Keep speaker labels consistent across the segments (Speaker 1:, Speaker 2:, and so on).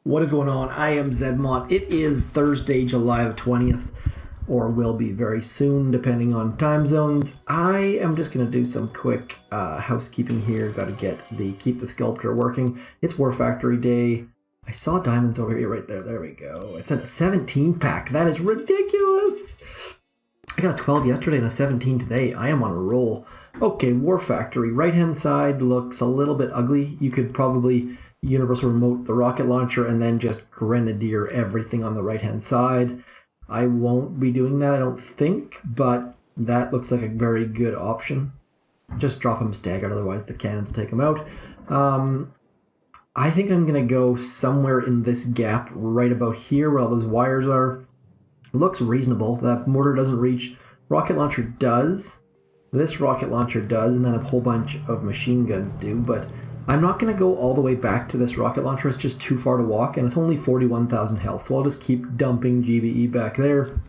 Speaker 1: What is going on? I am zmoT. It is Thursday, July the 20th, or will be very soon, depending on time zones. I am just going to do some quick housekeeping here. Got to keep the sculptor working. It's War Factory Day. I saw diamonds over here right there. There we go. It's a 17 pack. That is ridiculous. I got a 12 yesterday and a 17 today. I am on a roll. Okay, War Factory. Right-hand side looks a little bit ugly. You could probably universal remote the rocket launcher and then just grenadier everything on the right-hand side. I won't be doing that, I don't think, but that looks like a very good option. Just drop them staggered, otherwise the cannons will take them out. I think I'm going to go somewhere in this gap right about here where all those wires are. Looks reasonable. That mortar doesn't reach. Rocket launcher does. This rocket launcher does, and then a whole bunch of machine guns do, but I'm not going to go all the way back to this rocket launcher. It's just too far to walk, and it's only 41,000 health, so I'll just keep dumping GBE back there.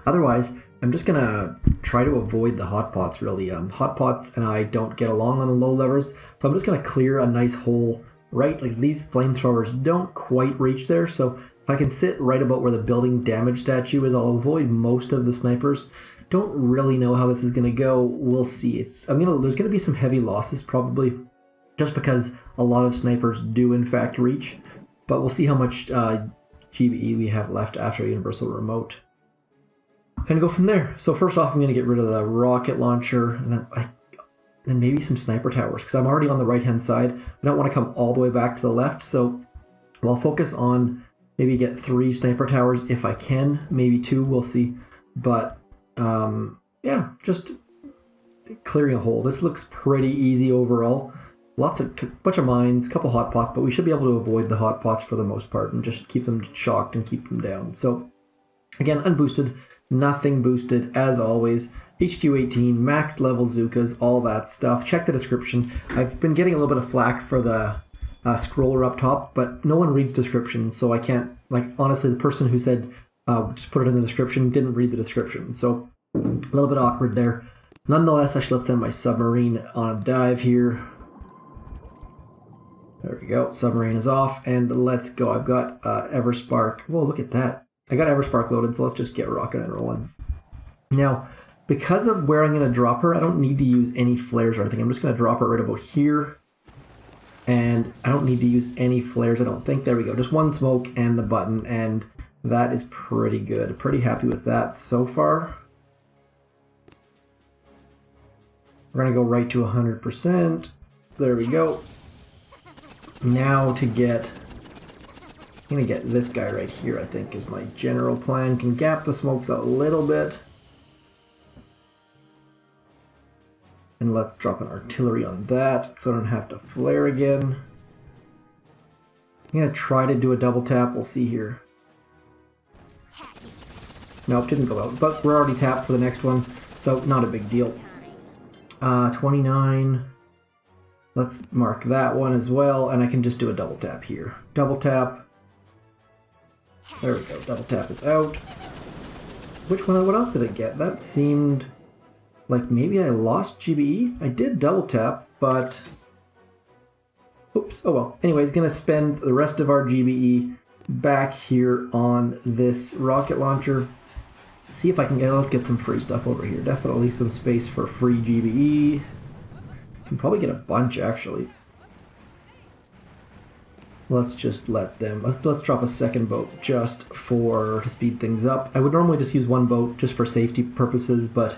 Speaker 1: Otherwise, I'm just going to try to avoid the hotpots, really. Hotpots and I don't get along on the low levers, so I'm just going to clear a nice hole right. Like, these flamethrowers don't quite reach there, so if I can sit right about where the building damage statue is, I'll avoid most of the snipers. Don't really know how this is going to go. We'll see. There's going to be some heavy losses, probably, just because a lot of snipers do in fact reach, but we'll see how much GBE we have left after Universal Remote. I'm going to go from there. So first off, I'm going to get rid of the rocket launcher, and then maybe some sniper towers, because I'm already on the right-hand side. I don't want to come all the way back to the left, so I'll focus on maybe get 3 sniper towers if I can, maybe 2, we'll see. But yeah, just clearing a hole. This looks pretty easy overall. Bunch of mines, couple hot pots, but we should be able to avoid the hot pots for the most part and just keep them shocked and keep them down. So again, unboosted, nothing boosted as always. HQ18, maxed level Zookas, all that stuff. Check the description. I've been getting a little bit of flack for the scroller up top, but no one reads descriptions, so I can't, honestly, the person who said just put it in the description didn't read the description, so a little bit awkward there. Nonetheless, let's send my submarine on a dive here. There we go. Submarine is off, and let's go. I've got Everspark. Whoa, look at that. I got Everspark loaded, so let's just get rocking and rolling. Now, because of where I'm going to drop her, I don't need to use any flares or anything. I'm just going to drop her right about here, and I don't need to use any flares, I don't think. There we go. Just one smoke and the button, and that is pretty good. Pretty happy with that so far. We're going to go right to 100%. There we go. Now I'm going to get this guy right here, I think, is my general plan. Can gap the smokes a little bit. And let's drop an artillery on that, so I don't have to flare again. I'm going to try to do a double tap. We'll see here. Nope, didn't go out. But we're already tapped for the next one, so not a big deal. 29. Let's mark that one as well, and I can just do a double tap here. Double tap. There we go. Double tap is out. What else did I get? That seemed like maybe I lost GBE. I did double tap, but oops. Oh well. Anyways, gonna spend the rest of our GBE back here on this rocket launcher. See if I can let's get some free stuff over here. Definitely some space for free GBE. Can probably get a bunch actually. Let's just let them. Let's drop a second boat just to speed things up. I would normally just use one boat just for safety purposes, but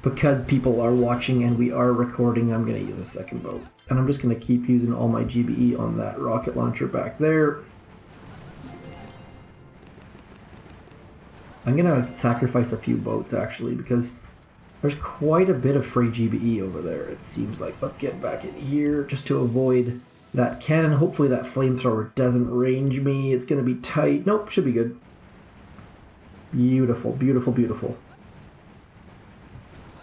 Speaker 1: because people are watching and we are recording, I'm going to use a second boat. And I'm just going to keep using all my GBE on that rocket launcher back there. I'm going to sacrifice a few boats, actually, because there's quite a bit of free GBE over there, it seems like. Let's get back in here just to avoid that cannon. Hopefully that flamethrower doesn't range me. It's going to be tight. Nope, should be good. Beautiful, beautiful, beautiful.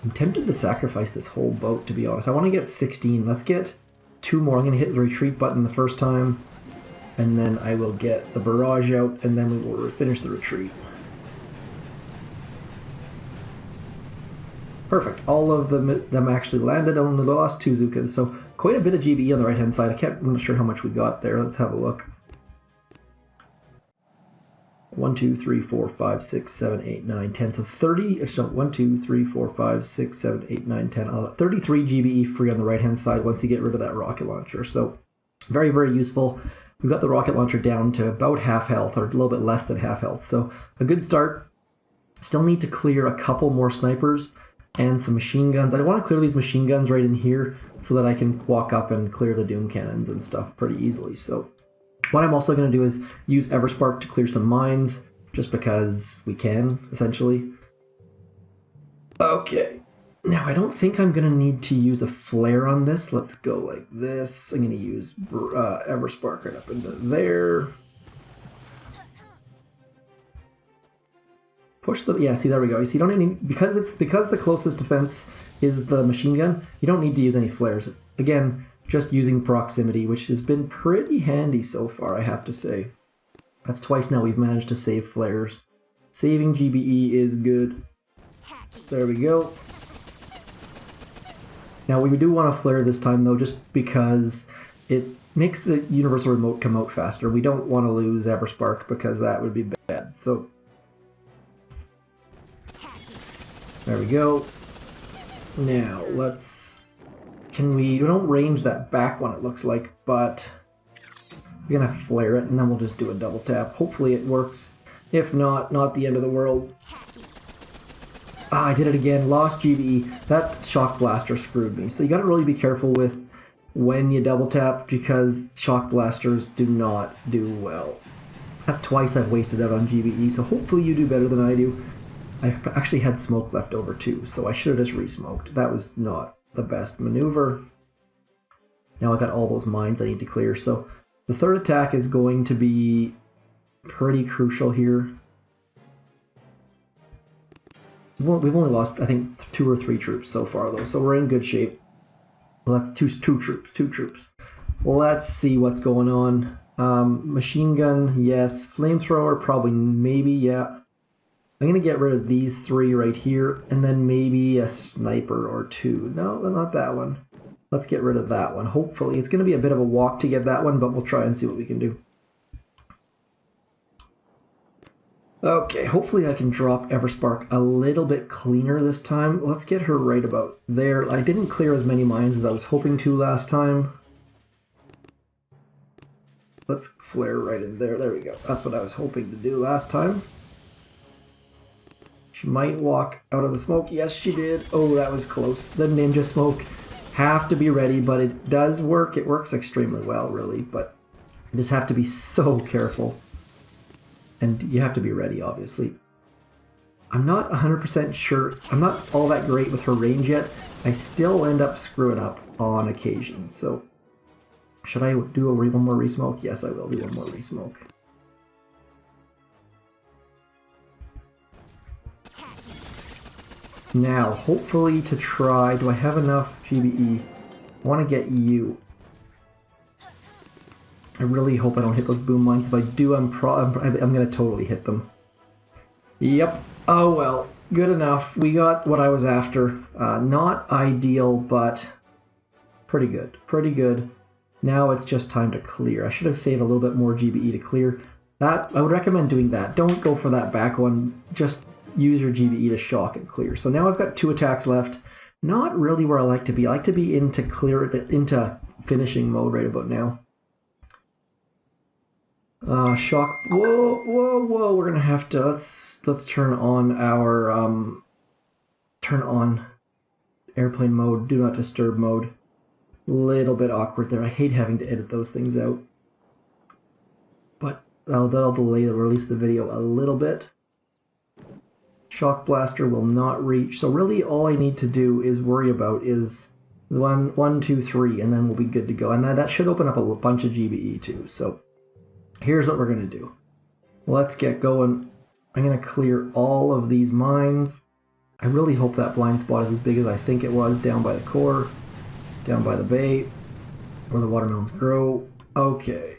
Speaker 1: I'm tempted to sacrifice this whole boat, to be honest. I want to get 16. Let's get 2 more. I'm going to hit the retreat button the first time, and then I will get the barrage out, and then we will finish the retreat. Perfect. All of them actually landed. Only lost 2 Zookas, so quite a bit of GBE on the right-hand side. I'm not sure how much we got there. Let's have a look. 1, 2, 3, 4, 5, 6, 7, 8, 9, 10. So 30, so 1, 2, 3, 4, 5, 6, 7, 8, 9, 10. 33 GBE free on the right-hand side once you get rid of that rocket launcher. So very, very useful. We've got the rocket launcher down to about half health, or a little bit less than half health. So a good start. Still need to clear a couple more snipers and some machine guns. I want to clear these machine guns right in here so that I can walk up and clear the doom cannons and stuff pretty easily. So what I'm also going to do is use Everspark to clear some mines, just because we can, essentially. Okay. Now, I don't think I'm going to need to use a flare on this. Let's go like this. I'm going to use Everspark right up into there. Push the... Yeah, see, there we go. You see, you don't need... Because the closest defense is the machine gun, you don't need to use any flares. Again, just using proximity, which has been pretty handy so far, I have to say. That's twice now we've managed to save flares. Saving GBE is good. There we go. Now we do want to flare this time though, just because it makes the universal remote come out faster. We don't want to lose Everspark because that would be bad. So there we go. Now let's... we don't range that back one, it looks like, but we're gonna flare it and then we'll just do a double tap. Hopefully it works. If not, not the end of the world. Ah, I did it again. Lost GBE. That shock blaster screwed me. So you gotta really be careful with when you double tap because shock blasters do not do well. That's twice I've wasted out on GBE, so hopefully you do better than I do. I actually had smoke left over too, so I should have just re-smoked. That was not the best maneuver. Now I got all those mines I need to clear, so the third attack is going to be pretty crucial here. We've only lost, I think, 2 or 3 troops so far, though, so we're in good shape. Well, that's two troops. Let's see what's going on. Machine gun, yes. Flamethrower, probably, maybe, yeah. I'm going to get rid of these 3 right here, and then maybe a sniper or 2. No, not that one. Let's get rid of that one. Hopefully. It's going to be a bit of a walk to get that one, but we'll try and see what we can do. Okay, hopefully I can drop Everspark a little bit cleaner this time. Let's get her right about there. I didn't clear as many mines as I was hoping to last time. Let's flare right in there. There we go. That's what I was hoping to do last time. She might walk out of the smoke. Yes, she did. Oh, that was close. The ninja smoke. Have to be ready, but it does work. It works extremely well, really, but you just have to be so careful. And you have to be ready, obviously. I'm not 100% sure. I'm not all that great with her range yet. I still end up screwing up on occasion. So, should I do one more re-smoke? Yes, I will do one more re-smoke. Now, hopefully to try... Do I have enough GBE? I want to get you. I really hope I don't hit those boom mines. If I do, I'm going to totally hit them. Yep. Oh well. Good enough. We got what I was after. Not ideal, but pretty good. Pretty good. Now it's just time to clear. I should have saved a little bit more GBE to clear. That I would recommend doing that. Don't go for that back one. Just use your GBE to shock and clear. So now I've got 2 attacks left. Not really where I like to be. I like to be into finishing mode right about now. Shock. Whoa. We're gonna have to let's turn on our airplane mode, do not disturb mode. Little bit awkward there. I hate having to edit those things out. But that'll delay the release of the video a little bit. Shock blaster will not reach. So really all I need to do is worry about is 1, 2, 3, and then we'll be good to go. And that should open up a bunch of GBE too. So here's what we're going to do. Let's get going. I'm going to clear all of these mines. I really hope that blind spot is as big as I think it was, down by the core, down by the bay, where the watermelons grow. Okay.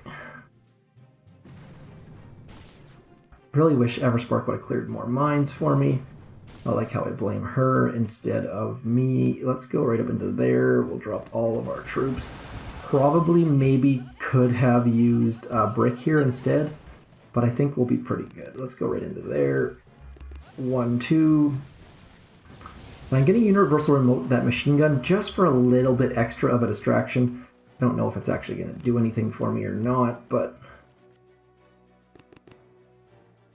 Speaker 1: Really wish Everspark would have cleared more mines for me. I like how I blame her instead of me. Let's go right up into there. We'll drop all of our troops. Probably maybe could have used brick here instead. but I think we'll be pretty good. Let's go right into there. 1, 2. And I'm getting a universal remote that machine gun just for a little bit extra of a distraction. I don't know if it's actually going to do anything for me or not, but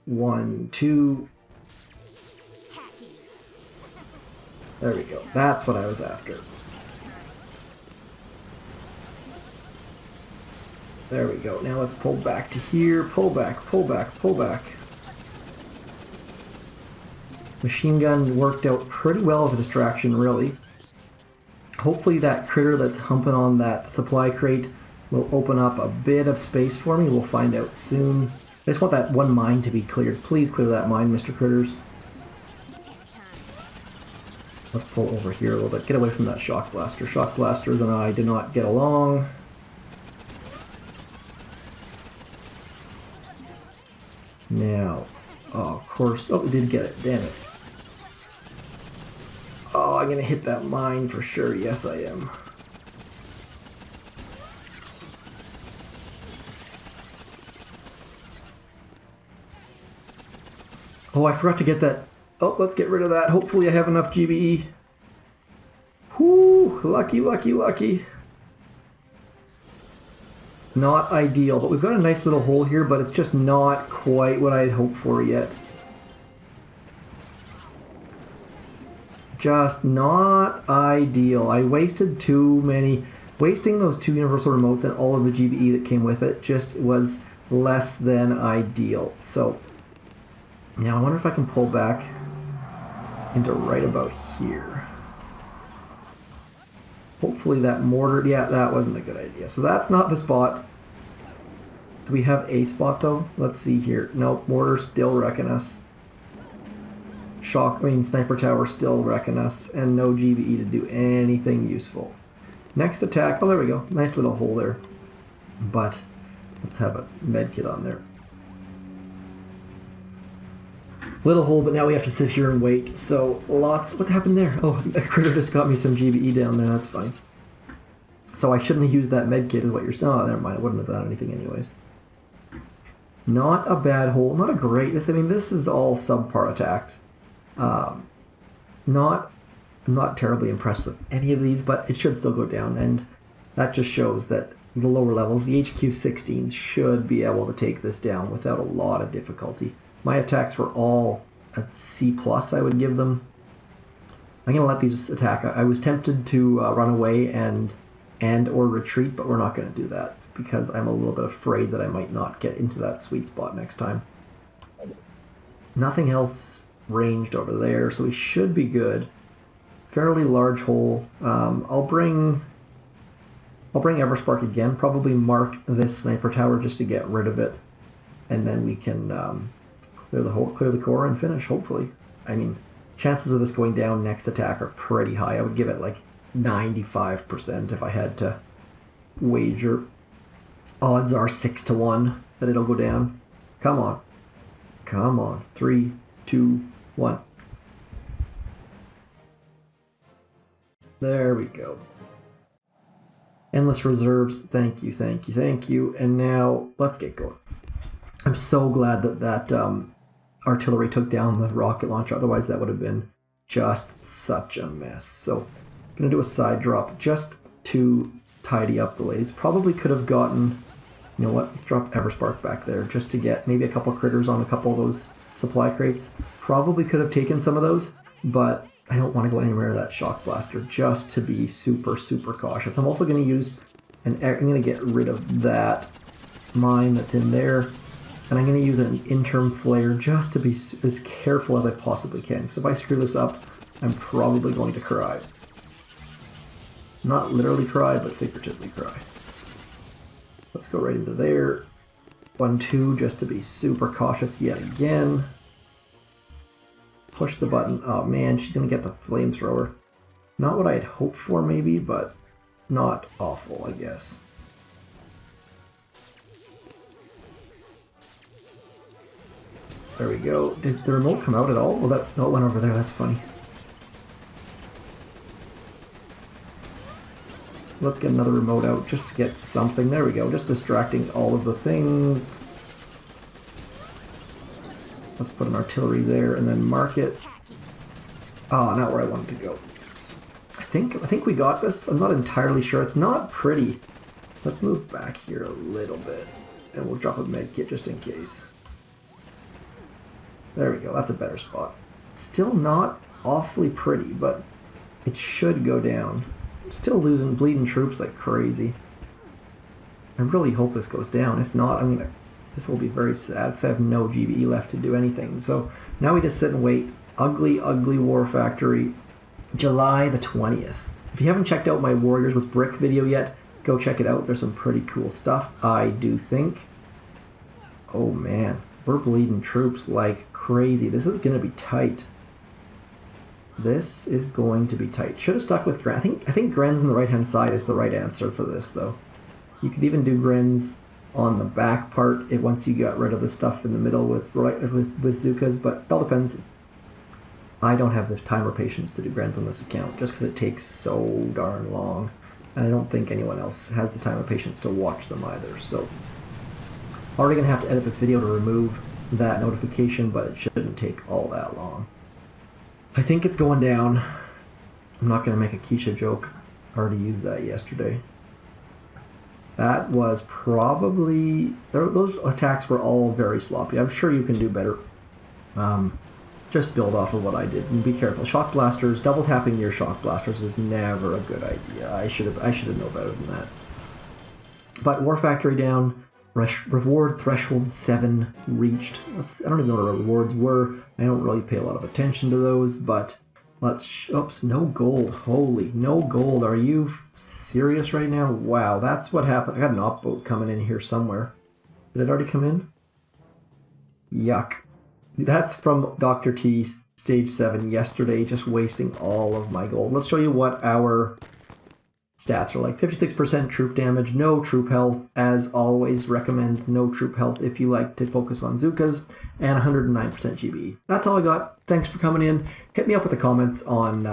Speaker 1: 1, 2. There we go. That's what I was after. There we go. Now let's pull back to here. Pull back, pull back, pull back. Machine gun worked out pretty well as a distraction, really. Hopefully that critter that's humping on that supply crate will open up a bit of space for me. We'll find out soon. I just want that one mine to be cleared. Please clear that mine, Mr. Critters. Let's pull over here a little bit. Get away from that shock blaster. Shock blasters and I do not get along. Now, oh, of course. Oh, we did get it. Damn it. Oh, I'm going to hit that mine for sure. Yes, I am. Oh, I forgot to get that. Oh, let's get rid of that. Hopefully I have enough GBE. Whoo! Lucky, lucky, lucky. Not ideal, but we've got a nice little hole here, but it's just not quite what I'd hoped for yet. Just not ideal. I wasted too many. Wasting those 2 universal remotes and all of the GBE that came with it just was less than ideal. So now I wonder if I can pull back into right about here. Hopefully that mortar, yeah, that wasn't a good idea. So that's not the spot. Do we have a spot though? Let's see here. Nope, mortar still wrecking us. Sniper tower still wrecking us, and no GBE to do anything useful. Next attack, oh there we go, nice little hole there. But let's have a medkit on there. Little hole, but now we have to sit here and wait. So lots, what happened there? Oh, a critter just got me some GBE down there, that's fine. So I shouldn't have used that medkit is what you're saying. Oh, never mind, I wouldn't have done anything anyways. Not a bad hole, not a great, I mean this is all subpar attacks. I'm not terribly impressed with any of these, but it should still go down, and that just shows that the lower levels, the HQ18s, should be able to take this down without a lot of difficulty. My attacks were all a C+, I would give them. I'm going to let these attack. I was tempted to run away and or retreat, but we're not going to do that. It's because I'm a little bit afraid that I might not get into that sweet spot next time. Nothing else ranged over there, so we should be good. Fairly large hole. I'll bring Everspark again, probably mark this sniper tower just to get rid of it, and then we can clear the core and finish, hopefully. I mean, chances of this going down next attack are pretty high. I would give it like 95% if I had to wager. Odds are 6 to 1 that it'll go down. Come on. Come on. 3, 2, 1. There we go. Endless reserves. Thank you, thank you, thank you. And now let's get going. I'm so glad that artillery took down the rocket launcher. Otherwise, that would have been just such a mess. So I'm going to do a side drop just to tidy up the ladies. Probably could have gotten, you know what, let's drop Everspark back there just to get maybe a couple critters on a couple of those supply crates. Probably could have taken some of those, but I don't want to go anywhere near that shock blaster just to be super, super cautious. I'm also going to use I'm going to get rid of that mine that's in there. And I'm going to use an interim flare just to be as careful as I possibly can. Because if I screw this up, I'm probably going to cry. Not literally cry, but figuratively cry. Let's go right into there. 1, 2, just to be super cautious yet again. Push the button. Oh man, she's going to get the flamethrower. Not what I had hoped for maybe, but not awful, I guess. There we go. Did the remote come out at all? Well, no, it went over there. That's funny. Let's get another remote out just to get something. There we go. Just distracting all of the things. Let's put an artillery there and then mark it. Ah, not where I wanted to go. I think we got this. I'm not entirely sure. It's not pretty. Let's move back here a little bit. And we'll drop a med kit just in case. There we go. That's a better spot. Still not awfully pretty, but it should go down. Still bleeding troops like crazy. I really hope this goes down. If not, this will be very sad because I have no GBE left to do anything. So now we just sit and wait. Ugly, ugly War Factory, July the 20th. If you haven't checked out my Warriors with Brick video yet, go check it out. There's some pretty cool stuff, I do think. Oh man, we're bleeding troops like crazy. This is going to be tight. This is going to be tight. Should have stuck with Gren. I think Gren's on the right-hand side is the right answer for this, though. You could even do Gren's on the back part once you got rid of the stuff in the middle with Zookas, but it all depends. I don't have the time or patience to do Gren's on this account, just because it takes so darn long. And I don't think anyone else has the time or patience to watch them either, so... Already going to have to edit this video to remove that notification, but it shouldn't take all that long. I think it's going down. I'm not going to make a Keisha joke. I already used that yesterday. That was probably... Those attacks were all very sloppy. I'm sure you can do better. Just build off of what I did and be careful. Shock blasters, double tapping your shock blasters is never a good idea. I should have known better than that. But War Factory down. Reward threshold 7 reached. I don't even know what our rewards were. I don't really pay a lot of attention to those, but let's... Oops, no gold. Holy, no gold. Are you serious right now? Wow, that's what happened. I got an op boat coming in here somewhere. Did it already come in? Yuck. That's from Dr. T Stage 7 yesterday, just wasting all of my gold. Let's show you what our stats are like. 56% troop damage, no troop health. As always, recommend no troop health if you like to focus on Zookas, and 109% GBE. That's all I got. Thanks for coming in. Hit me up with the comments on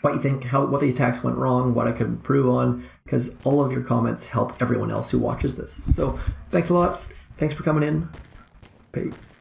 Speaker 1: what you think, what the attacks went wrong, what I could improve on, because all of your comments help everyone else who watches this. So thanks a lot. Thanks for coming in. Peace.